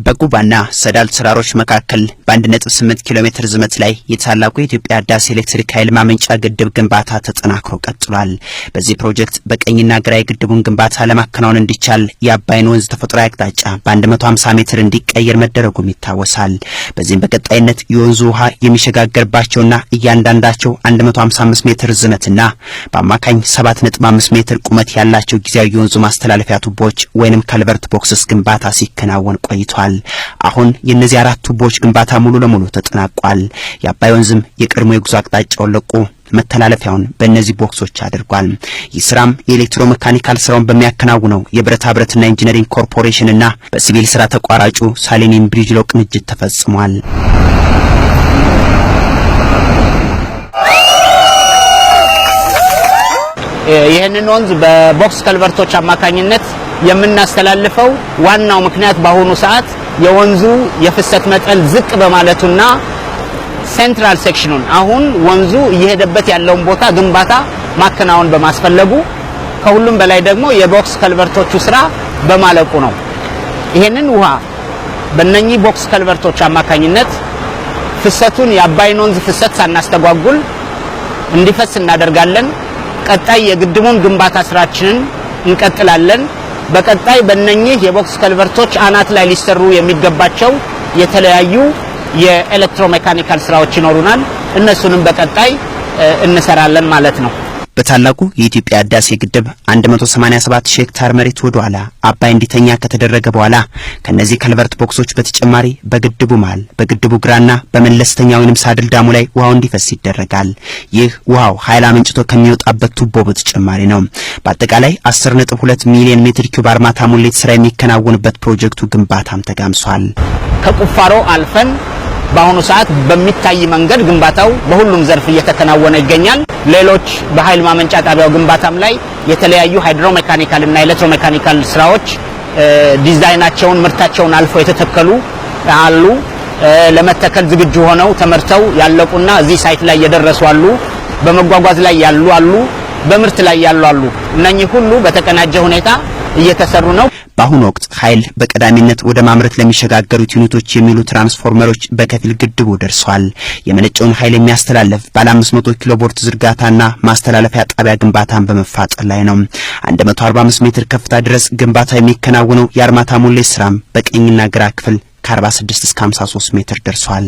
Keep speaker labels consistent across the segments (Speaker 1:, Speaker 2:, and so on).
Speaker 1: በጉባና ሰዳል ተራሮች መካከል በ1.8 ኪሎ ሜትር ዝመት ላይ የታላቁ የኢትዮጵያ ህዳሴ ኤሌክትሪክ ኃይል ማመንጫ ግድብ ግንባታ ተጠናክሮ ቀጥሏል። በዚህ ፕሮጀክት በቀኝና ግራ የግድቡን ግንባታ ለማከናወን እንዲቻል የአባይን ወንዝ ተፈጥሯዊ አቅጣጫ በ150 ሜትር እንዲቀየር መደረጉም ይታወሳል። በዚህም በቀጣይነት የወንዙ ውሃ የሚሸጋገርባቸውና እያንዳንዳቸው 155 ሜትር ዝመትና በአማካኝ 7.5 ሜትር ቁመት ያላቸው ጊዜያዊ የወንዙ ማስተላለፊያ ቱቦዎች ወይንም ካልቨርት ቦክስስ ግንባታ ሲከናወን ቆይቷል። አሁን የነዚህ አራት ቱቦዎች ግንባታ ሙሉ ለሙሉ ተጠናቋል። የአባይ ወንዝም የቀድሞ የጉዞ አቅጣጫውን ለቆ መተላለፊያውን በእነዚህ ቦክሶች አድርጓል። ይህ ስራም የኤሌክትሮ ሜካኒካል ስራውን በሚያከናውነው የብረታ ብረትና ኢንጂነሪንግ ኮርፖሬሽንና በሲቪል ስራ ተቋራጩ ሳሌኒየም ብሪጅ ሎ ቅንጅት ተፈጽሟል።
Speaker 2: ይህንን ወንዝ በቦክስ ከልቨርቶች አማካኝነት የምናስተላልፈው ዋናው ምክንያት በአሁኑ ሰዓት የወንዙ የፍሰት መጠን ዝቅ በማለቱና ሴንትራል ሴክሽኑን አሁን ወንዙ እየሄደበት ያለውን ቦታ ግንባታ ማከናወን በማስፈለጉ ከሁሉም በላይ ደግሞ የቦክስ ከልቨርቶቹ ስራ በማለቁ ነው። ይሄንን ውሃ በእነኚህ ቦክስ ከልቨርቶች አማካኝነት ፍሰቱን የአባይን ወንዝ ፍሰት ሳናስተጓጉል እንዲፈስ እናደርጋለን። ቀጣይ የግድቡን ግንባታ ስራችንን እንቀጥላለን። በቀጣይ በእነኚህ የቦክስ ከልቨርቶች አናት ላይ ሊሰሩ የሚገባቸው የተለያዩ የኤሌክትሮሜካኒካል ስራዎች ይኖሩናል። እነሱንም በቀጣይ እንሰራለን ማለት ነው።
Speaker 1: በታላቁ የኢትዮጵያ ህዳሴ ግድብ 187 ሄክታር መሬት ወደ ኋላ አባይ እንዲተኛ ከተደረገ በኋላ ከነዚህ ካልቨርት ቦክሶች በተጨማሪ በግድቡ መሃል በግድቡ ግራና በመለስተኛ ወይንም ሳድል ዳሙ ላይ ውሃው እንዲፈስ ይደረጋል። ይህ ውሃው ኃይል አመንጭቶ ከሚወጣበት ቱቦ በተጨማሪ ነው። በአጠቃላይ 10.2 ሚሊዮን ሜትር ኪዩብ አርማታ ሙሌት ስራ የሚከናወንበት ፕሮጀክቱ ግንባታም ተጋምሷል።
Speaker 2: ከቁፋሮ አልፈን በአሁኑ ሰዓት በሚታይ መንገድ ግንባታው በሁሉም ዘርፍ እየተከናወነ ይገኛል። ሌሎች በኃይል ማመንጫ ጣቢያው ግንባታም ላይ የተለያዩ ሃይድሮሜካኒካል እና ኤሌክትሮሜካኒካል ስራዎች ዲዛይናቸውን ምርታቸውን አልፈው የተተከሉ አሉ። ለመተከል ዝግጁ ሆነው ተመርተው ያለቁና እዚህ ሳይት ላይ የደረሱ አሉ። በመጓጓዝ ላይ ያሉ አሉ። በምርት ላይ ያሉ አሉ። እነኚህ ሁሉ በተቀናጀ ሁኔታ እየተሰሩ ነው።
Speaker 1: በአሁኑ ወቅት ኃይል በቀዳሚነት ወደ ማምረት ለሚሸጋገሩት ዩኒቶች የሚሉ ትራንስፎርመሮች በከፊል ግድቡ ደርሷል። የመነጨውን ኃይል የሚያስተላልፍ ባለ 500 ኪሎ ቮልት ዝርጋታና ማስተላለፊያ ጣቢያ ግንባታን በመፋጠር ላይ ነው። 145 ሜትር ከፍታ ድረስ ግንባታ የሚከናወነው የአርማታ ሙሌት ስራም በቀኝና ግራ ክፍል ከ46 እስከ 53 ሜትር ደርሷል።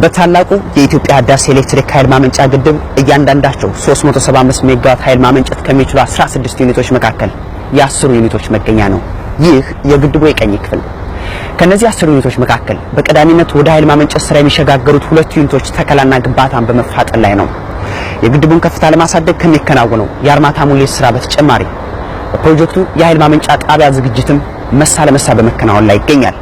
Speaker 1: በታላቁ የኢትዮጵያ ህዳሴ ኤሌክትሪክ ኃይል ማመንጫ ግድብ እያንዳንዳቸው 375 ሜጋዋት ኃይል ማመንጨት ከሚችሉ 16 ዩኒቶች መካከል የ10 ዩኒቶች መገኛ ነው። ይህ የግድቡ የቀኝ ክፍል። ከነዚህ 10 ዩኒቶች መካከል በቀዳሚነት ወደ ኃይል ማመንጨት ስራ የሚሸጋገሩት 2 ዩኒቶች ተከላና ግንባታን በመፋጠን ላይ ነው። የግድቡን ከፍታ ለማሳደግ ከሚከናወነው የአርማታ ሙሌት ስራ በተጨማሪ በፕሮጀክቱ የኃይል ማመንጫ ጣቢያ ዝግጅትም መሳ ለመሳ በመከናወን ላይ ይገኛል።